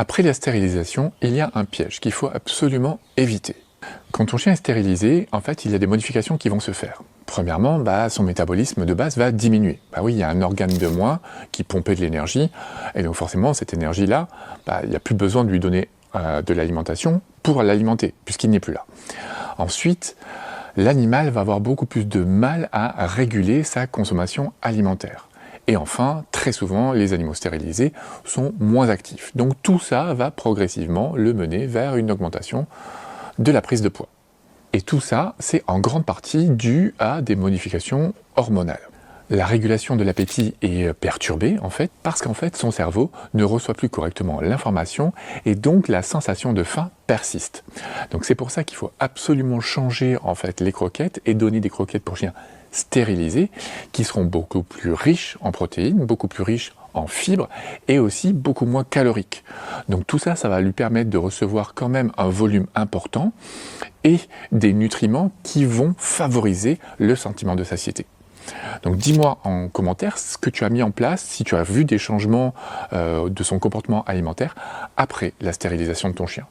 Après la stérilisation, il y a un piège qu'il faut absolument éviter. Quand ton chien est stérilisé, en fait, il y a des modifications qui vont se faire. Premièrement, son métabolisme de base va diminuer. Oui, il y a un organe de moins qui pompait de l'énergie, et donc forcément, cette énergie-là, il n'y a plus besoin de lui donner de l'alimentation pour l'alimenter, puisqu'il n'est plus là. Ensuite, l'animal va avoir beaucoup plus de mal à réguler sa consommation alimentaire. Et enfin, très souvent, les animaux stérilisés sont moins actifs. Donc tout ça va progressivement le mener vers une augmentation de la prise de poids. Et tout ça, c'est en grande partie dû à des modifications hormonales. La régulation de l'appétit est perturbée, en fait, parce qu'en fait, son cerveau ne reçoit plus correctement l'information et donc la sensation de faim persiste. Donc c'est pour ça qu'il faut absolument changer, en fait, les croquettes et donner des croquettes pour chiens stérilisés qui seront beaucoup plus riches en protéines, beaucoup plus riches en fibres et aussi beaucoup moins caloriques. Donc tout ça, ça va lui permettre de recevoir quand même un volume important et des nutriments qui vont favoriser le sentiment de satiété. Donc dis-moi en commentaire ce que tu as mis en place, si tu as vu des changements de son comportement alimentaire après la stérilisation de ton chien.